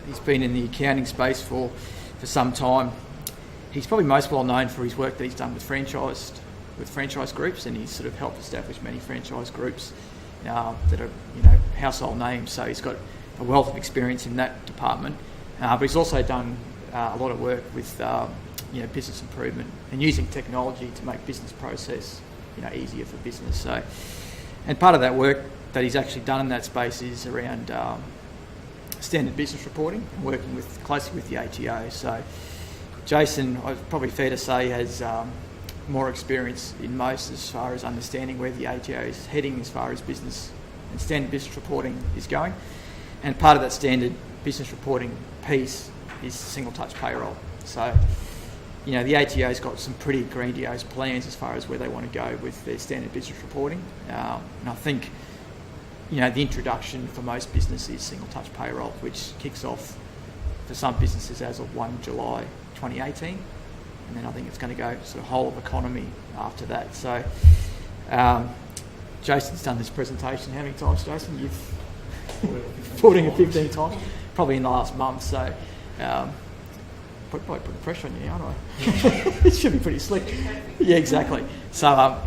He's been in the accounting space for some time. He's probably most well known for his work that he's done with franchise groups, and he's sort of helped establish many franchise groups that are household names. So he's got a wealth of experience in that department. But he's also done a lot of work with business improvement and using technology to make business process easier for business. So, and part of that work that he's actually done in that space is around standard business reporting and working closely with the ATO. So Jason, probably fair to say, has more experience in most as far as understanding where the ATO is heading as far as business and standard business reporting is going. And part of that standard business reporting piece is Single Touch Payroll. So, the ATO's got some pretty grandiose plans as far as where they want to go with their standard business reporting. And I think, the introduction for most businesses is Single Touch Payroll, which kicks off for some businesses as of 1 July 2018. And then I think it's going to go sort of whole of economy after that. So, Jason's done this presentation. How many times, Jason? You've 14 or 15 times, probably in the last month. So, probably putting pressure on you, aren't I? It should be pretty slick. Yeah, exactly. So,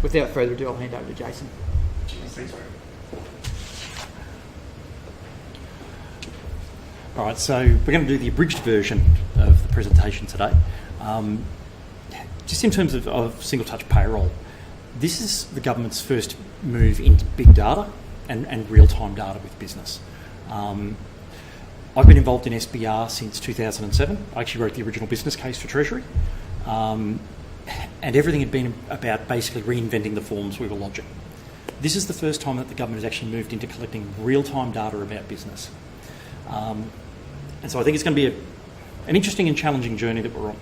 without further ado, I'll hand over to Jason. Thanks. All right, so we're going to do the abridged version of the presentation today. Just in terms of Single Touch Payroll, this is the government's first move into big data and real-time data with business. I've been involved in SBR since 2007. I actually wrote the original business case for Treasury. And everything had been about basically reinventing the forms we were lodging. This is the first time that the government has actually moved into collecting real-time data about business. And so I think it's going to be an interesting and challenging journey that we're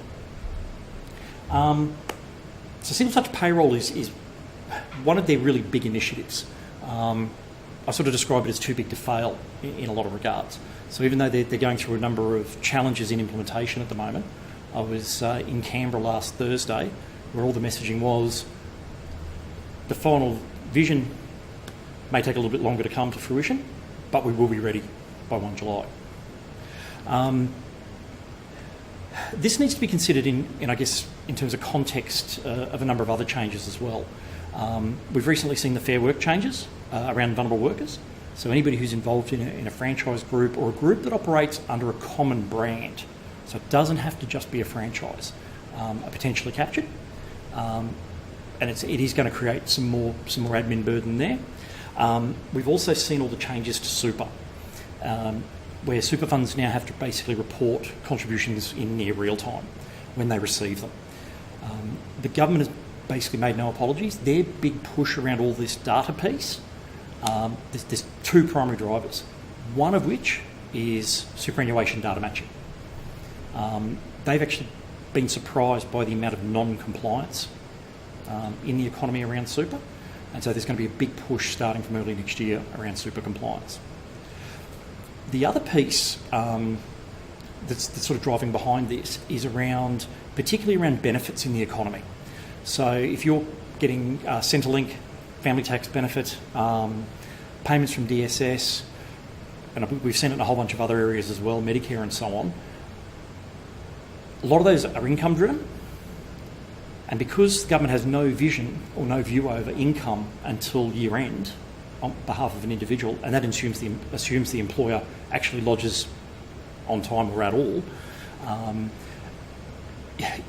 on. So Single Touch Payroll is one of their really big initiatives. I sort of describe it as too big to fail in a lot of regards. So even though they're going through a number of challenges in implementation at the moment, I was in Canberra last Thursday where all the messaging was the final vision may take a little bit longer to come to fruition, but we will be ready by 1 July. This needs to be considered in terms of context of a number of other changes as well. We've recently seen the Fair Work changes around vulnerable workers. So anybody who's involved in a franchise group or a group that operates under a common brand, so it doesn't have to just be a franchise, are potentially captured. And it is going to create some more admin burden there. We've also seen all the changes to super, where super funds now have to basically report contributions in near real time when they receive them. The government has basically made no apologies. Their big push around all this data piece, there's two primary drivers, one of which is superannuation data matching. They've actually been surprised by the amount of non-compliance in the economy around super, and so there's going to be a big push starting from early next year around super compliance. The other piece that's sort of driving behind this is particularly around benefits in the economy. So if you're getting Centrelink, family tax benefit, payments from DSS, and we've seen it in a whole bunch of other areas as well, Medicare and so on, a lot of those are income driven. And because the government has no vision or no view over income until year end on behalf of an individual, and that assumes the employer actually lodges on time or at all,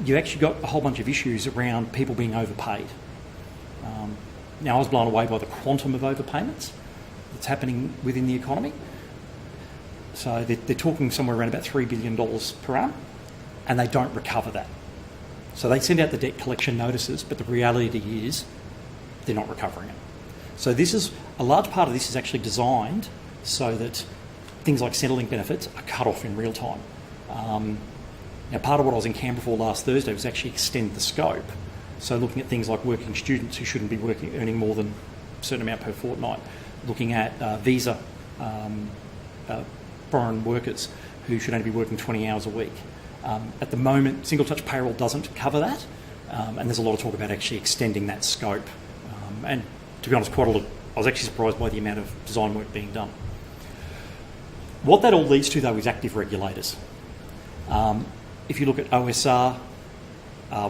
you actually got a whole bunch of issues around people being overpaid. Now, I was blown away by the quantum of overpayments that's happening within the economy. So they're talking somewhere around about $3 billion per annum, and they don't recover that. So they send out the debt collection notices, but the reality is they're not recovering it. So a large part of this is actually designed so that things like Centrelink benefits are cut off in real time. Now, part of what I was in Canberra for last Thursday was actually extend the scope. So looking at things like working students who shouldn't be earning more than a certain amount per fortnight, looking at visa foreign workers who should only be working 20 hours a week. At the moment, Single Touch Payroll doesn't cover that, and there's a lot of talk about actually extending that scope. And to be honest, I was actually surprised by the amount of design work being done. What that all leads to, though, is active regulators. If you look at OSR,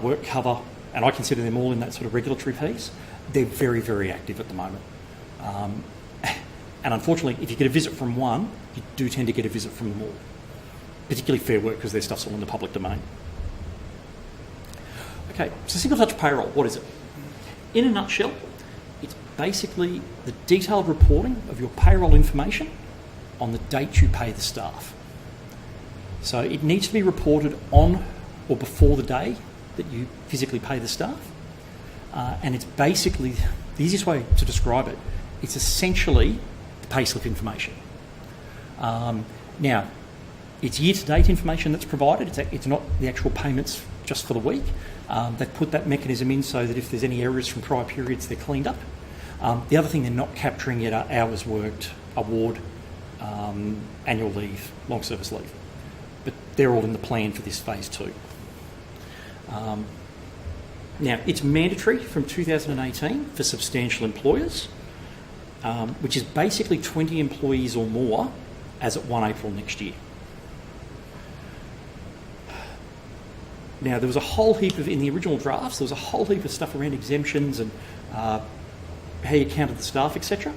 work cover, and I consider them all in that sort of regulatory piece, they're very, very active at the moment. And unfortunately, if you get a visit from one, you do tend to get a visit from them all, particularly Fair Work, because their stuff's all in the public domain. Okay, so Single Touch Payroll, what is it? In a nutshell, it's basically the detailed reporting of your payroll information on the date you pay the staff. So it needs to be reported on or before the day that you physically pay the staff. And it's basically, the easiest way to describe it, it's essentially the payslip information. Now, it's year-to-date information that's provided. It's not the actual payments just for the week. They've put that mechanism in so that if there's any errors from prior periods, they're cleaned up. The other thing they're not capturing yet are hours worked, award, annual leave, long service leave. But they're all in the plan for this phase 2. Now, it's mandatory from 2018 for substantial employers, which is basically 20 employees or more as at 1 April next year. Now, there was a whole heap of, in the original drafts, there was a whole heap of stuff around exemptions and how you counted the staff, etc.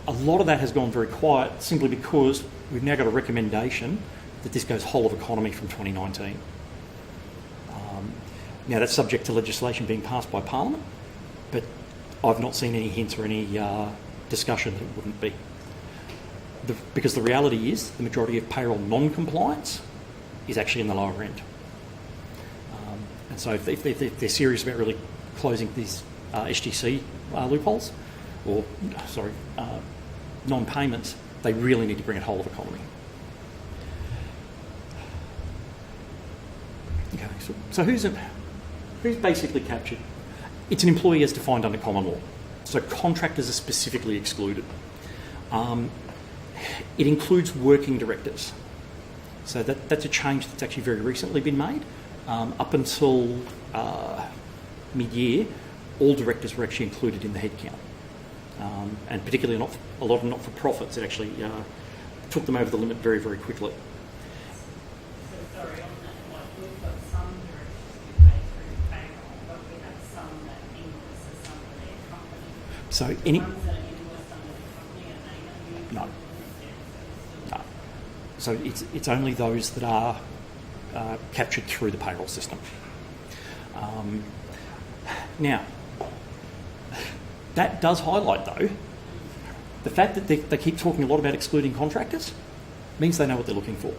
A lot of that has gone very quiet simply because we've now got a recommendation that this goes whole of economy from 2019. Now, that's subject to legislation being passed by Parliament, but I've not seen any hints or any discussion that it wouldn't be. Because the reality is the majority of payroll non-compliance is actually in the lower end. And so if they're serious about really closing these SGC loopholes, or, non-payments, they really need to bring it whole of economy. Okay, so who's basically captured? It's an employee as defined under common law. So contractors are specifically excluded. It includes working directors. So that's a change that's actually very recently been made. Up until mid-year, all directors were actually included in the headcount. And particularly a lot of not-for-profits, it actually took them over the limit very, very quickly. So sorry, on that one, we've got some directors who pay through payroll, but we have some that invoices under their company. So The any... ones that are invoiced under the company, are they No. No. No. So it's only those that are captured through the payroll system. Now, that does highlight, though, the fact that they keep talking a lot about excluding contractors means they know what they're looking for.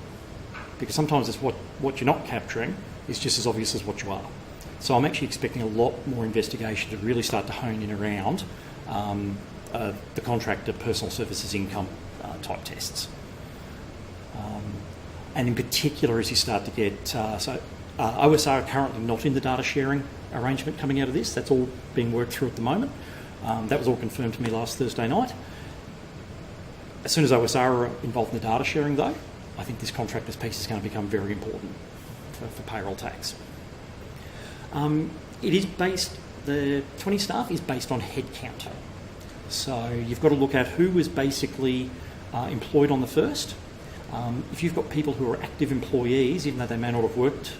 Because sometimes it's what you're not capturing is just as obvious as what you are. So I'm actually expecting a lot more investigation to really start to hone in around the contractor personal services income type tests. And in particular, as you start to get... OSR are currently not in the data sharing arrangement coming out of this. That's all being worked through at the moment. That was all confirmed to me last Thursday night. As soon as OSR are involved in the data sharing, though, I think this contractors piece is going to become very important for payroll tax. It is based... The 20 staff is based on headcount. So you've got to look at who was basically employed on the first. If you've got people who are active employees, even though they may not have worked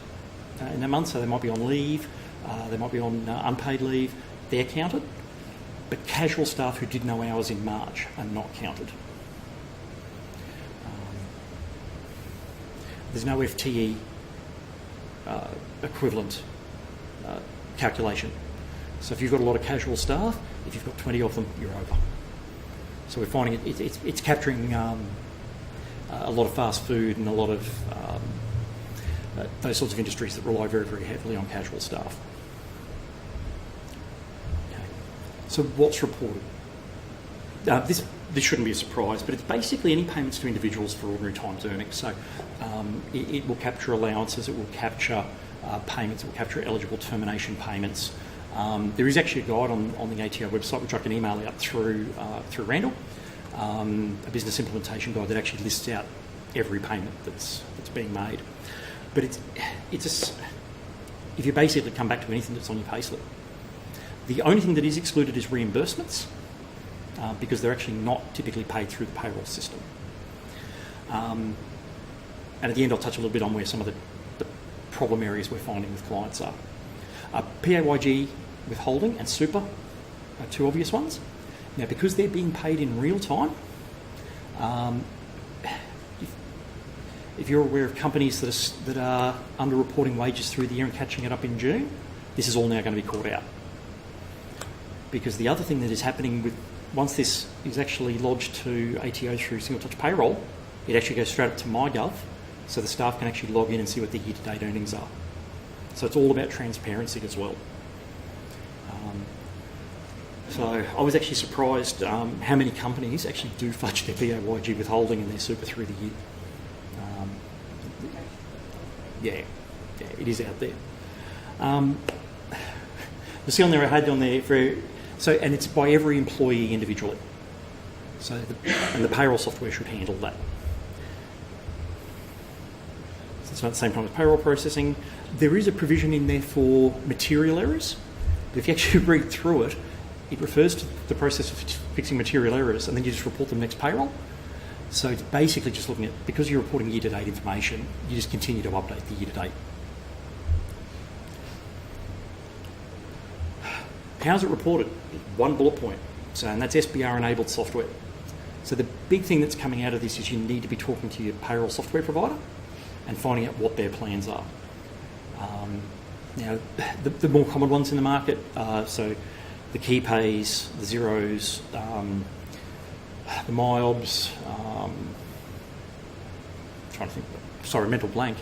in a month, so they might be on leave, they might be on unpaid leave, they're counted. But casual staff who did no hours in March are not counted. There's no FTE equivalent calculation. So if you've got a lot of casual staff, if you've got 20 of them, you're over. So we're finding it's capturing a lot of fast food and a lot of those sorts of industries that rely very, very heavily on casual staff. Okay. So what's reported? This shouldn't be a surprise, but it's basically any payments to individuals for ordinary times earnings. So it will capture allowances, it will capture payments, it will capture eligible termination payments. There is actually a guide on the ATO website, which I can email out through Randall, a business implementation guide that actually lists out every payment that's being made. But if you basically come back to anything that's on your payslip, the only thing that is excluded is reimbursements, because they're actually not typically paid through the payroll system. And at the end, I'll touch a little bit on where some of the problem areas we're finding with clients are. PAYG, withholding and super are two obvious ones. Now, because they're being paid in real time, if you're aware of companies that are under-reporting wages through the year and catching it up in June, this is all now going to be caught out. Because the other thing that is happening with, once this is actually lodged to ATO through Single Touch Payroll, it actually goes straight up to MyGov, so the staff can actually log in and see what their year-to-date earnings are. So it's all about transparency as well. So I was actually surprised how many companies actually do fudge their PAYG withholding and their super through the year. Yeah, it is out there. You'll see on there, I had on there and it's by every employee individually. So and the payroll software should handle that. So it's not the same time as payroll processing. There is a provision in there for material errors, but if you actually read through it, it refers to the process of fixing material errors, and then you just report them next payroll. So it's basically just looking at, because you're reporting year-to-date information, you just continue to update the year-to-date. How's it reported? One bullet point. So, and that's SBR-enabled software. So the big thing that's coming out of this is you need to be talking to your payroll software provider and finding out what their plans are. Now, the more common ones in the market, so the KeyPays, the Xeros, the MyObs, trying to think, sorry, mental blank.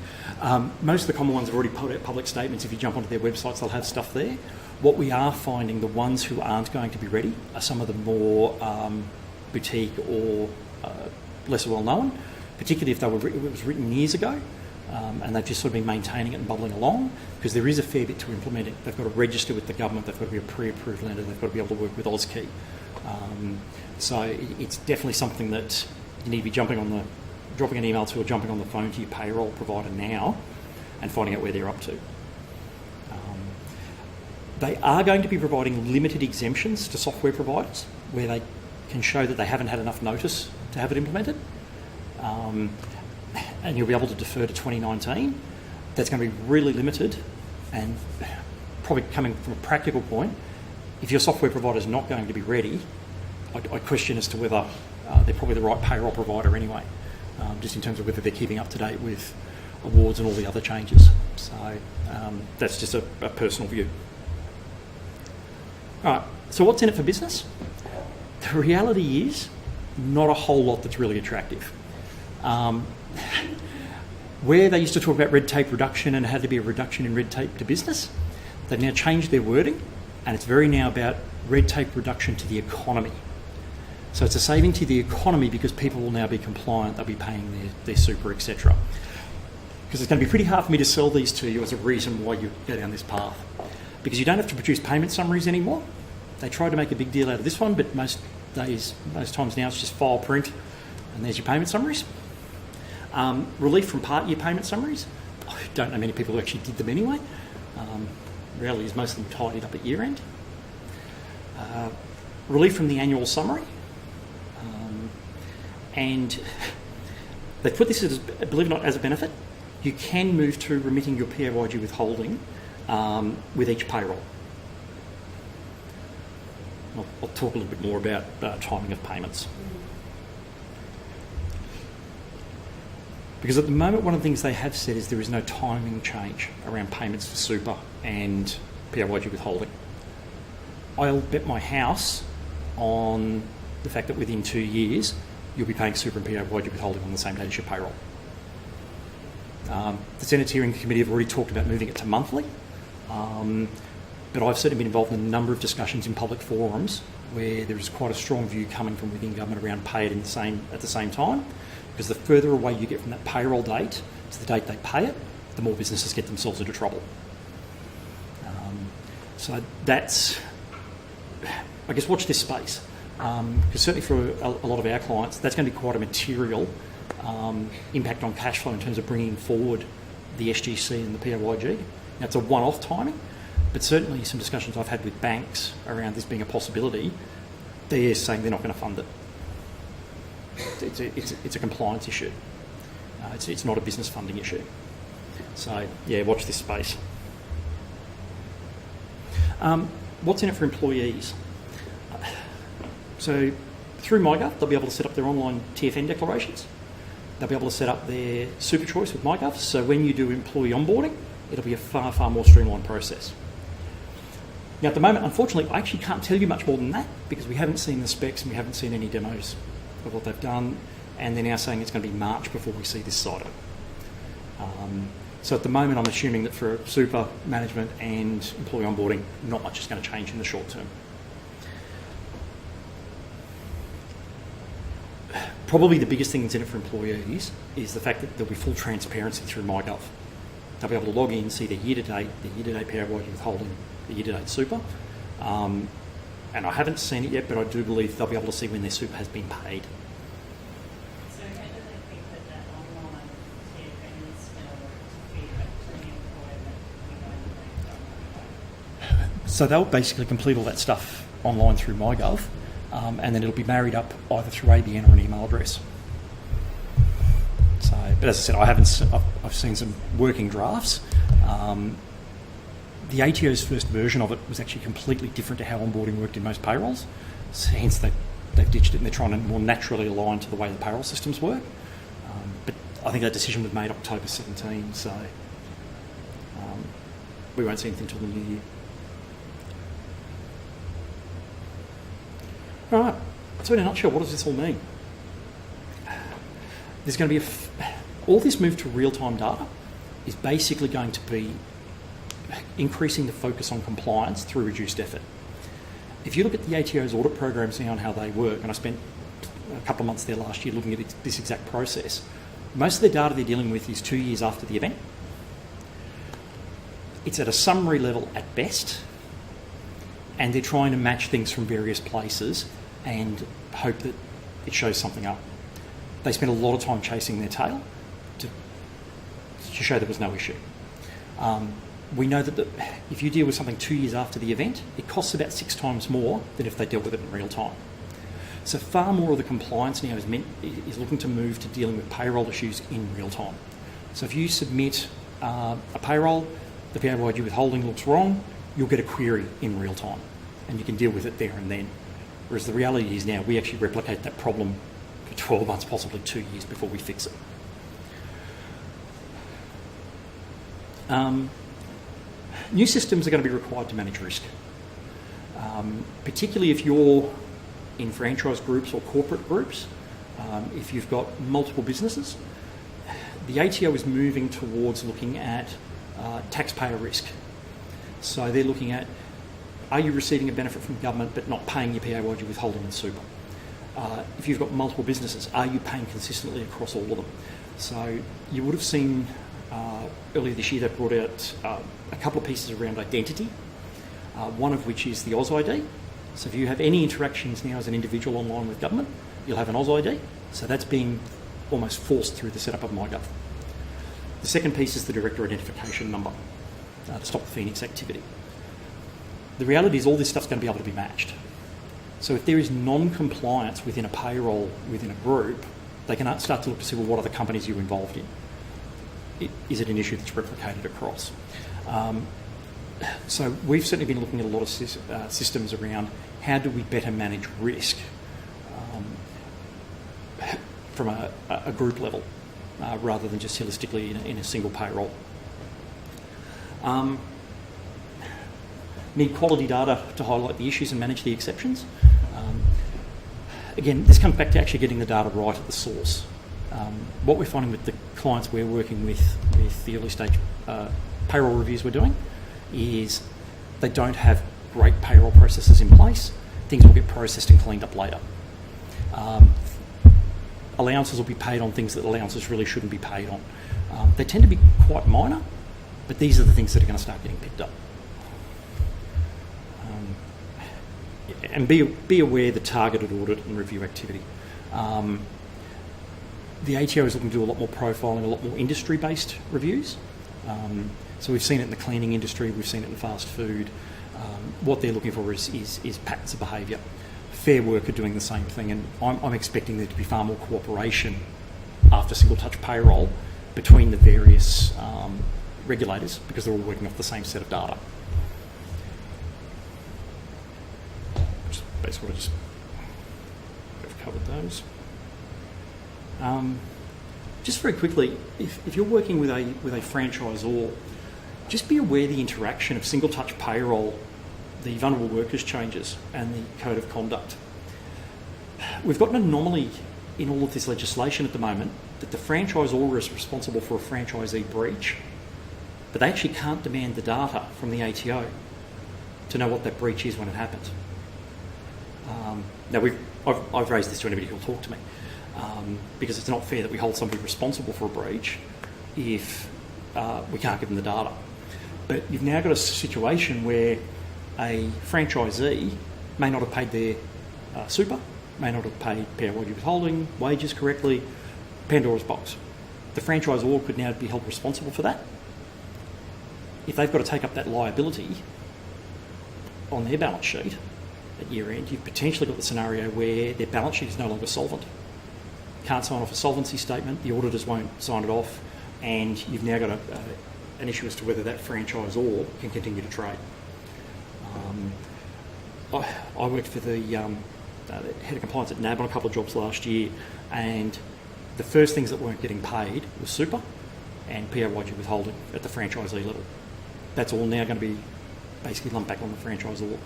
Most of the common ones have already put out public statements. If you jump onto their websites, they'll have stuff there. What we are finding, the ones who aren't going to be ready are some of the more boutique or lesser well known, particularly if it was written years ago. And they've just sort of been maintaining it and bubbling along, because there is a fair bit to implement it. They've got to register with the government, they've got to be a pre-approved lender, they've got to be able to work with AusKey. So it's definitely something that you need to be dropping an email to or jumping on the phone to your payroll provider now and finding out where they're up to. They are going to be providing limited exemptions to software providers where they can show that they haven't had enough notice to have it implemented. And you'll be able to defer to 2019. That's going to be really limited, and probably coming from a practical point, if your software provider is not going to be ready, I question as to whether they're probably the right payroll provider anyway, just in terms of whether they're keeping up to date with awards and all the other changes. So that's just a personal view. All right, so what's in it for business? The reality is not a whole lot that's really attractive. Where they used to talk about red tape reduction and had to be a reduction in red tape to business, they've now changed their wording, and it's very now about red tape reduction to the economy. So it's a saving to the economy because people will now be compliant, they'll be paying their super, etc. Because it's going to be pretty hard for me to sell these to you as a reason why you go down this path. Because you don't have to produce payment summaries anymore. They tried to make a big deal out of this one, but most times now it's just file print and there's your payment summaries. Relief from part year payment summaries. I don't know many people who actually did them anyway. Reality is most of them tidied up at year end. Relief from the annual summary. And they put this as, believe it or not, as a benefit. You can move to remitting your PAYG withholding with each payroll. I'll talk a little bit more about timing of payments. Because at the moment, one of the things they have said is there is no timing change around payments for super and PAYG withholding. I'll bet my house on the fact that within 2 years, you'll be paying super and PAYG withholding on the same date as your payroll. The Senate Hearing Committee have already talked about moving it to monthly, but I've certainly been involved in a number of discussions in public forums where there is quite a strong view coming from within government around pay it at the same time, because the further away you get from that payroll date to the date they pay it, the more businesses get themselves into trouble. So that's, I guess, watch this space, because certainly for a lot of our clients, that's going to be quite a material impact on cash flow in terms of bringing forward the SGC and the PAYG. Now, it's a one-off timing, but certainly some discussions I've had with banks around this being a possibility, they're saying they're not going to fund it. It's a compliance issue. It's not a business funding issue. So, yeah, watch this space. What's in it for employees? So, through MyGov, they'll be able to set up their online TFN declarations. They'll be able to set up their super choice with MyGov. So when you do employee onboarding, it'll be a far, far more streamlined process. Now, at the moment, unfortunately, I actually can't tell you much more than that because we haven't seen the specs and we haven't seen any demos of what they've done. And they're now saying it's going to be March before we see this side of it. So at the moment, I'm assuming that for super management and employee onboarding, not much is going to change in the short term. Probably the biggest thing that's in it for employees is the fact that there'll be full transparency through MyGov. They'll be able to log in, see their year-to-date PAYG withholding, the year-to-date super. And I haven't seen it yet, but I do believe they'll be able to see when their super has been paid. So how do they think that online TFN is going to work to feed back to the employer that we know that they've done? So they'll basically complete all that stuff online through MyGov. And then it'll be married up either through ABN or an email address. So, but as I said, I've seen some working drafts. The ATO's first version of it was actually completely different to how onboarding worked in most payrolls. So hence they've ditched it and they're trying to more naturally align to the way the payroll systems work. But I think that decision was made October 17, so we won't see anything until the new year. All right, so in a nutshell, what does this all mean? There's going to be all this move to real-time data is basically going to be increasing the focus on compliance through reduced effort. If you look at the ATO's audit programs now and how they work, and I spent a couple of months there last year looking at this exact process, most of the data they're dealing with is 2 years after the event. It's at a summary level at best, and they're trying to match things from various places and hope that it shows something up. They spent a lot of time chasing their tail to show there was no issue. We know that if you deal with something 2 years after the event, it costs about 6 times more than if they dealt with it in real time. So far more of the compliance now is looking to move to dealing with payroll issues in real time. So if you submit a payroll, the PAYG withholding looks wrong, you'll get a query in real time and you can deal with it there and then. Whereas the reality is now we actually replicate that problem for 12 months, possibly 2 years before we fix it. New systems are going to be required to manage risk, particularly if you're in franchise groups or corporate groups. If you've got multiple businesses, the ATO is moving towards looking at taxpayer risk. So they're looking at, are you receiving a benefit from government but not paying your PAYG withholding and super? If you've got multiple businesses, are you paying consistently across all of them? So you would have seen earlier this year they brought out a couple of pieces around identity, one of which is the Oz ID. So if you have any interactions now as an individual online with government, you'll have an Oz ID. So that's being almost forced through the setup of MyGov. The second piece is the director identification number to stop the Phoenix activity. The reality is all this stuff's going to be able to be matched. So if there is non-compliance within a payroll, within a group, they can start to look to see, well, what other companies you're involved in. Is it an issue that's replicated across? So we've certainly been looking at a lot of systems around how do we better manage risk from a group level rather than just holistically in a single payroll. Need quality data to highlight the issues and manage the exceptions. Again, this comes back to actually getting the data right at the source. What we're finding with the clients we're working with the early stage payroll reviews we're doing is they don't have great payroll processes in place. Things will get processed and cleaned up later. Allowances will be paid on things that allowances really shouldn't be paid on. They tend to be quite minor, but these are the things that are going to start getting picked up. And be aware the targeted audit and review activity. The ATO is looking to do a lot more profiling, a lot more industry-based reviews. So we've seen it in the cleaning industry, we've seen it in fast food. What they're looking for is patterns of behaviour. Fair Work are doing the same thing, and I'm expecting there to be far more cooperation after Single Touch Payroll between the various regulators because they're all working off the same set of data. Just basically I've covered those. Just very quickly, if you're working with a franchisor, just be aware of the interaction of Single Touch Payroll, the vulnerable workers changes, and the code of conduct. We've got an anomaly in all of this legislation at the moment that the franchisor is responsible for a franchisee breach, but they actually can't demand the data from the ATO to know what that breach is when it happens. Now, I've raised this to anybody who'll talk to me, because it's not fair that we hold somebody responsible for a breach if we can't give them the data. But you've now got a situation where a franchisee may not have paid their super, may not have paid PAYG withholding, wages correctly, Pandora's box. The franchisor could now be held responsible for that. If they've got to take up that liability on their balance sheet at year end, you've potentially got the scenario where their balance sheet is no longer solvent. Can't sign off a solvency statement, the auditors won't sign it off, and you've now got an issue as to whether that franchisor can continue to trade. I worked for the head of compliance at NAB on a couple of jobs last year, and the first things that weren't getting paid was super and PAYG withholding at the franchisee level. That's all now going to be basically lumped back on the franchisor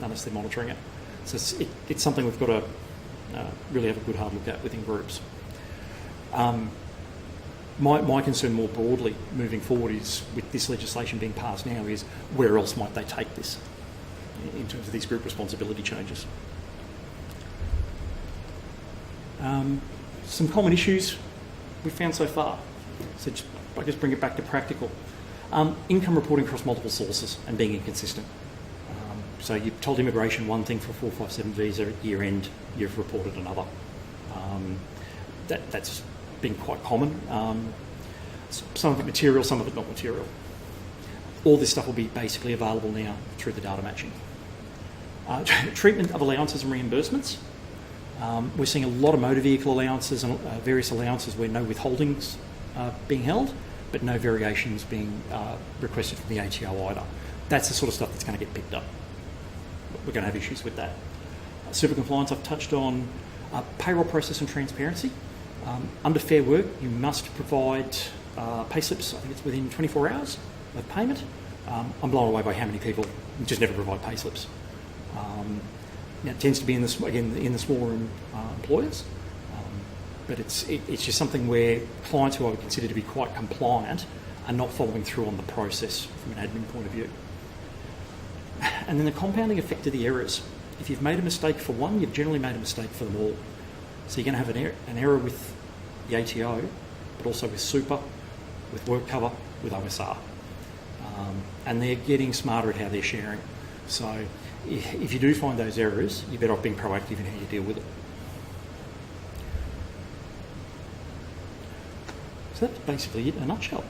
unless they're monitoring it. So it's something we've got to really have a good hard look at within groups. My concern more broadly moving forward is, with this legislation being passed now, is where else might they take this in terms of these group responsibility changes. Some common issues we've found so far. So just, I guess, bring it back to practical. Income reporting across multiple sources and being inconsistent. So you've told immigration one thing for a 457 visa, at year end you've reported another. That's been quite common. Some of it material, some of it not material. All this stuff will be basically available now through the data matching. Treatment of allowances and reimbursements. We're seeing a lot of motor vehicle allowances and various allowances where no withholdings are being held, but no variations being requested from the ATO either. That's the sort of stuff that's going to get picked up. We're going to have issues with that. Super compliance I've touched on. Payroll process and transparency. Under Fair Work, you must provide pay slips. I think it's within 24 hours of payment. I'm blown away by how many people just never provide pay slips. Now, it tends to be in the smaller employers, but it's just something where clients who I would consider to be quite compliant are not following through on the process from an admin point of view. And then the compounding effect of the errors. If you've made a mistake for one, you've generally made a mistake for them all. So you're going to have an error with the ATO, but also with super, with work cover, with OSR. And they're getting smarter at how they're sharing. So if you do find those errors, you're better off being proactive in how you deal with it. So that's basically it in a nutshell.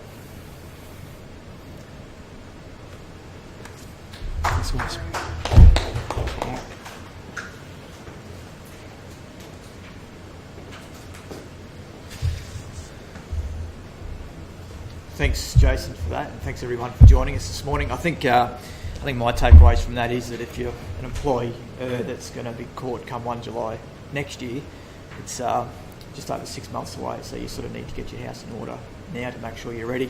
Thanks, guys. Thanks, Jason, for that, and thanks everyone for joining us this morning. I think my takeaways from that is that if you're an employee that's going to be caught come 1 July next year, it's just over 6 months away, so you sort of need to get your house in order now to make sure you're ready.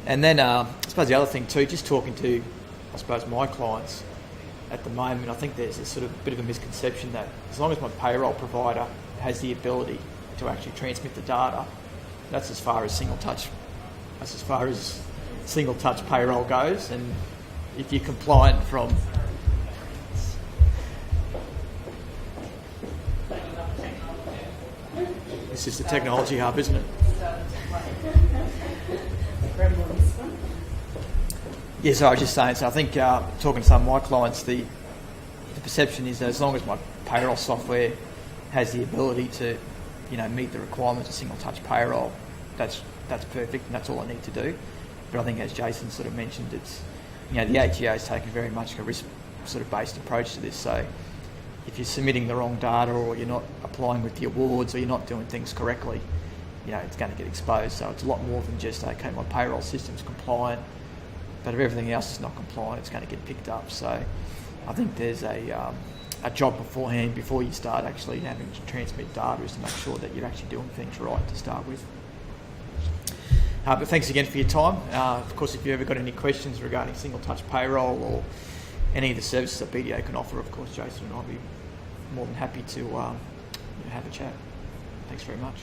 And then I suppose the other thing too, just talking to, I suppose, my clients at the moment, I think there's a sort of bit of a misconception that as long as my payroll provider has the ability to actually transmit the data, that's as far as Single Touch Payroll goes. And if you're compliant from this is the technology hub, isn't it? Yes, I was just saying, so I think talking to some of my clients, the perception is that as long as my payroll software has the ability to, meet the requirements of Single Touch Payroll, that's perfect, and that's all I need to do. But I think, as Jason sort of mentioned, it's the ATO is taking very much a risk sort of based approach to this. So if you're submitting the wrong data, or you're not applying with the awards, or you're not doing things correctly, it's going to get exposed. So it's a lot more than just, okay, my payroll system's compliant, but if everything else is not compliant, it's going to get picked up. So I think there's a job beforehand, before you start actually having to transmit data, is to make sure that you're actually doing things right to start with. But thanks again for your time. Of course, if you've ever got any questions regarding Single Touch Payroll or any of the services that BDO can offer, of course, Jason and I'll be more than happy to have a chat. Thanks very much.